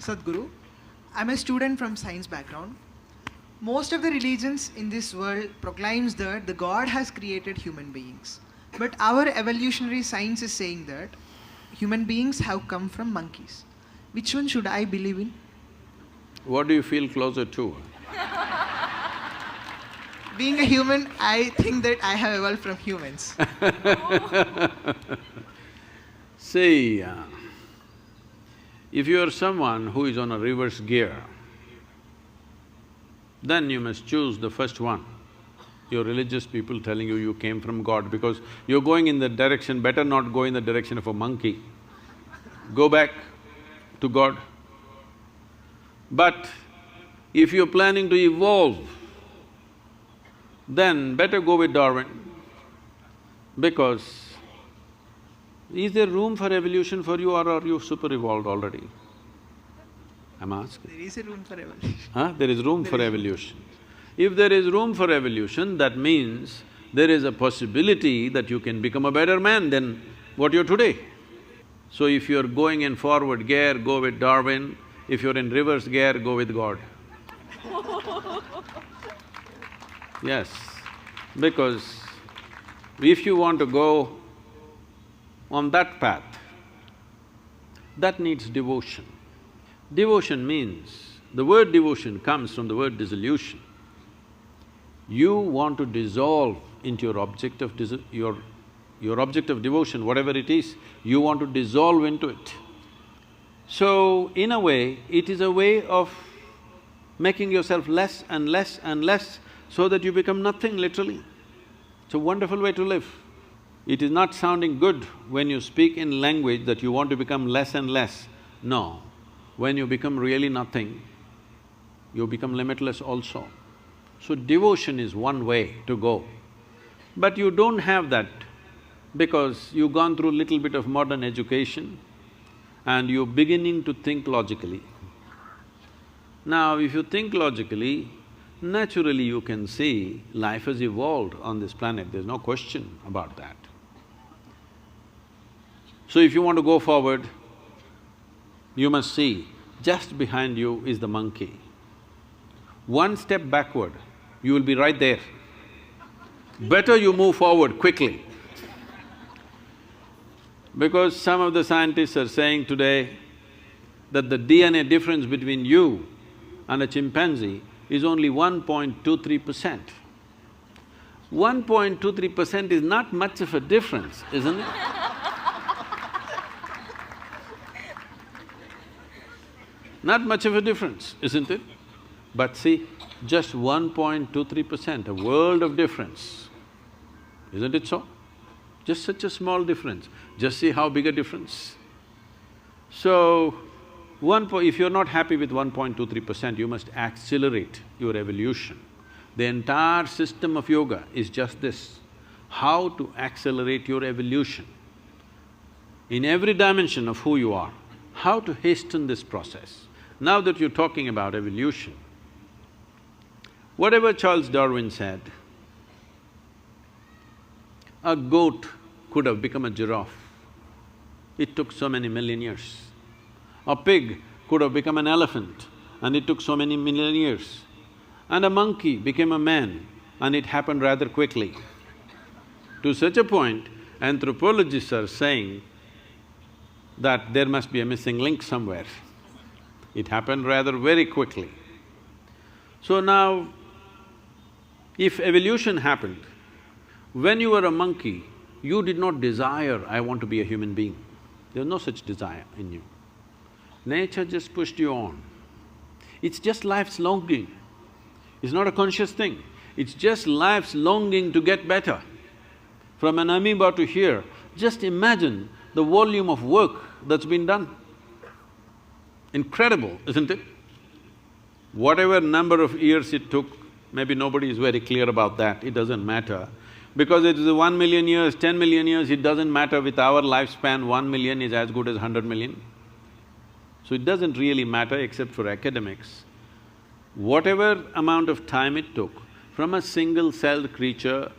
Sadhguru. I'm a student from science background. Most of the religions in this world proclaims that the God has created human beings. But our evolutionary science is saying that human beings have come from monkeys. Which one should I believe in? What do you feel closer to? Being a human, I think that I have evolved from humans. See, if you are someone who is on a reverse gear, then you must choose the first one. Your religious people telling you came from God because you're going in that direction, better not go in the direction of a monkey. Go back to God. But if you're planning to evolve, then better go with Darwin, because is there room for evolution for you, or are you super evolved already? I'm asking. There is a room for evolution. Huh? There is room for evolution. If there is room for evolution, that means there is a possibility that you can become a better man than what you're today. So if you're going in forward gear, go with Darwin. If you're in reverse gear, go with God. Yes, because if you want to go on that path, that needs devotion. Devotion means, the word devotion comes from the word dissolution. You want to dissolve into your object of your object of devotion, whatever it is, you want to dissolve into it. So, in a way, it is a way of making yourself less and less and less so that you become nothing, literally. It's a wonderful way to live. It is not sounding good when you speak in language that you want to become less and less. No, when you become really nothing, you become limitless also. So devotion is one way to go. But you don't have that because you've gone through a little bit of modern education and you're beginning to think logically. Now, if you think logically, naturally you can see life has evolved on this planet, there's no question about that. So if you want to go forward, you must see, just behind you is the monkey. One step backward, you will be right there. Better you move forward quickly. Because some of the scientists are saying today that the DNA difference between you and a chimpanzee is only 1.23%. 1.23% is not much of a difference, isn't it? Not much of a difference, isn't it? But see, just 1.23%, a world of difference. Isn't it so? Just such a small difference, just see how big a difference. So, if you're not happy with 1.23%, you must accelerate your evolution. The entire system of yoga is just this, how to accelerate your evolution. In every dimension of who you are, how to hasten this process. Now that you're talking about evolution, whatever Charles Darwin said, a goat could have become a giraffe. It took so many million years. A pig could have become an elephant and it took so many million years. And a monkey became a man and it happened rather quickly. To such a point, anthropologists are saying that there must be a missing link somewhere. It happened rather very quickly. So now, if evolution happened, when you were a monkey, you did not desire, I want to be a human being. There was no such desire in you. Nature just pushed you on. It's just life's longing. It's not a conscious thing. It's just life's longing to get better. From an amoeba to here, just imagine the volume of work that's been done. Incredible, isn't it? Whatever number of years it took, maybe nobody is very clear about that, it doesn't matter. Because it is 1 million years, 10 million years, it doesn't matter. With our lifespan, 1 million is as good as 100 million. So it doesn't really matter except for academics. Whatever amount of time it took, from a single-celled creature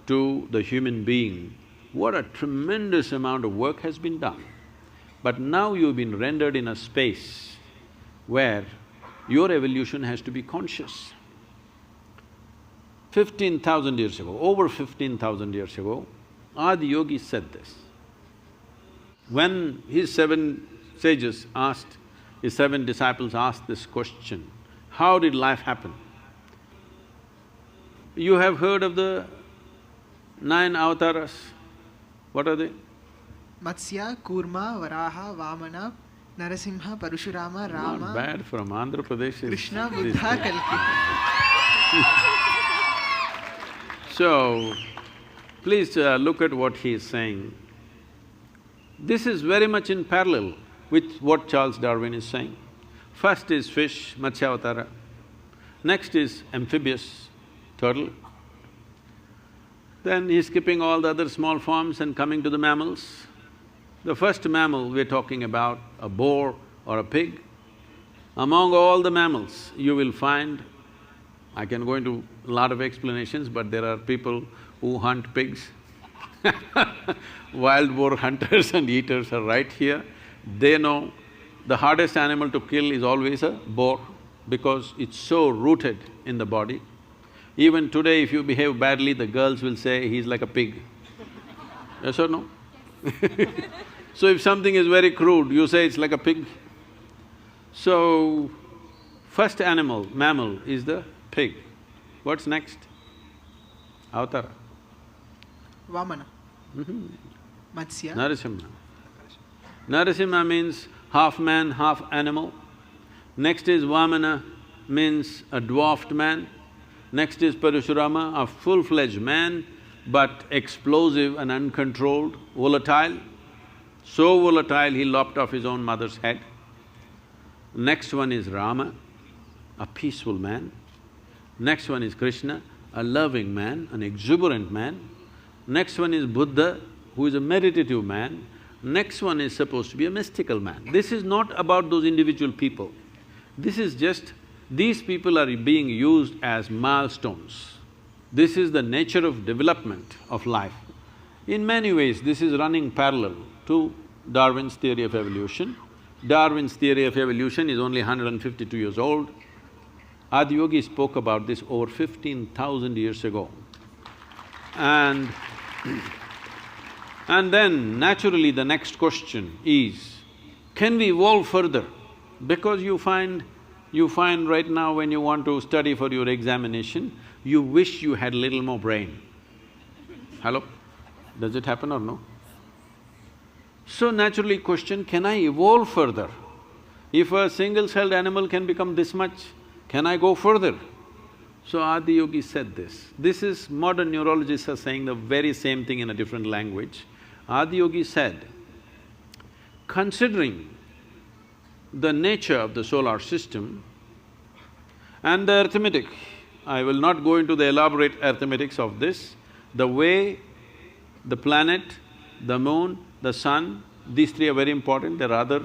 to the human being, what a tremendous amount of work has been done. But now you've been rendered in a space where your evolution has to be conscious. 15,000 years ago, over 15,000 years ago, Adi Yogi said this. When his seven sages asked, his seven disciples asked this question, how did life happen? You have heard of the 9 avatars. What are they? Matsya, Kurma, Varaha, Vamana, Narasimha, Parashurama, Rama… Not bad, from Andhra Pradesh. Krishna, Buddha, Kalki. So, please look at what he is saying. This is very much in parallel with what Charles Darwin is saying. First is fish, Matsyavatara. Next is amphibious, turtle. Then he's skipping all the other small forms and coming to the mammals. The first mammal we're talking about, a boar or a pig. Among all the mammals, you will find, I can go into a lot of explanations, but there are people who hunt pigs. Wild boar hunters and eaters are right here. They know the hardest animal to kill is always a boar because it's so rooted in the body. Even today, if you behave badly, the girls will say, he's like a pig. Yes or no? So if something is very crude, you say it's like a pig. So, first animal, mammal is the pig. What's next? Avatara. Vamana. Matsya. Narasimha. Narasimha means half man, half animal. Next is Vamana, means a dwarfed man. Next is Parashurama, a full-fledged man, but explosive and uncontrolled, volatile. So volatile, he lopped off his own mother's head. Next one is Rama, a peaceful man. Next one is Krishna, a loving man, an exuberant man. Next one is Buddha, who is a meditative man. Next one is supposed to be a mystical man. This is not about those individual people. This is just, these people are being used as milestones. This is the nature of development of life. In many ways, this is running parallel to Darwin's theory of evolution. Darwin's theory of evolution is only 152 years old. Adi Yogi spoke about this over 15,000 years ago. And then naturally the next question is, can we evolve further? Because you find right now when you want to study for your examination, you wish you had little more brain. Hello? Does it happen or no? So naturally question, can I evolve further? If a single-celled animal can become this much, can I go further? So Adi Yogi said this. This is… modern neurologists are saying the very same thing in a different language. Adi Yogi said, considering the nature of the solar system and the arithmetic, I will not go into the elaborate arithmetics of this, the way the planet, the moon, the sun, these three are very important. There are other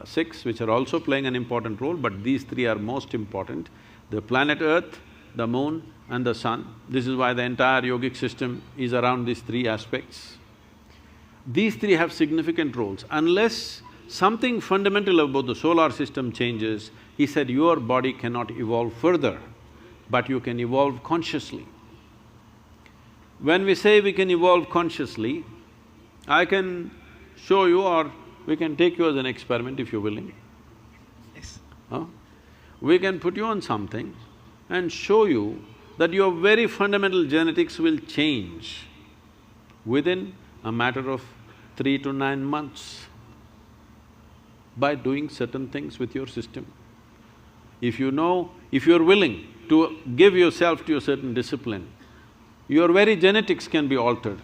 six which are also playing an important role, but these three are most important. The planet Earth, the moon and the sun. This is why the entire yogic system is around these three aspects. These three have significant roles. Unless something fundamental about the solar system changes, he said, your body cannot evolve further, but you can evolve consciously. When we say we can evolve consciously, I can show you, or we can take you as an experiment if you're willing. Yes. Huh? We can put you on something and show you that your very fundamental genetics will change within a matter of 3 to 9 months by doing certain things with your system. If you know, if you're willing to give yourself to a certain discipline, your very genetics can be altered,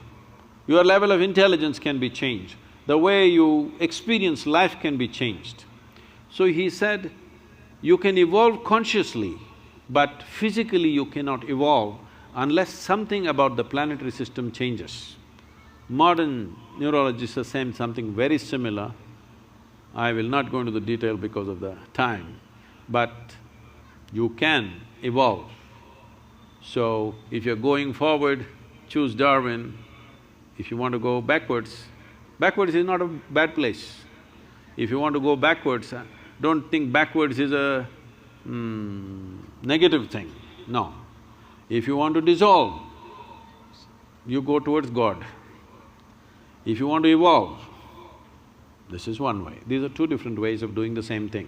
your level of intelligence can be changed, the way you experience life can be changed. So he said, you can evolve consciously, but physically you cannot evolve unless something about the planetary system changes. Modern neurologists are saying something very similar. I will not go into the detail because of the time, but you can evolve. So, if you're going forward, choose Darwin. If you want to go backwards, backwards is not a bad place. If you want to go backwards, Don't think backwards is a negative thing, no. If you want to dissolve, you go towards God. If you want to evolve, this is one way. These are two different ways of doing the same thing.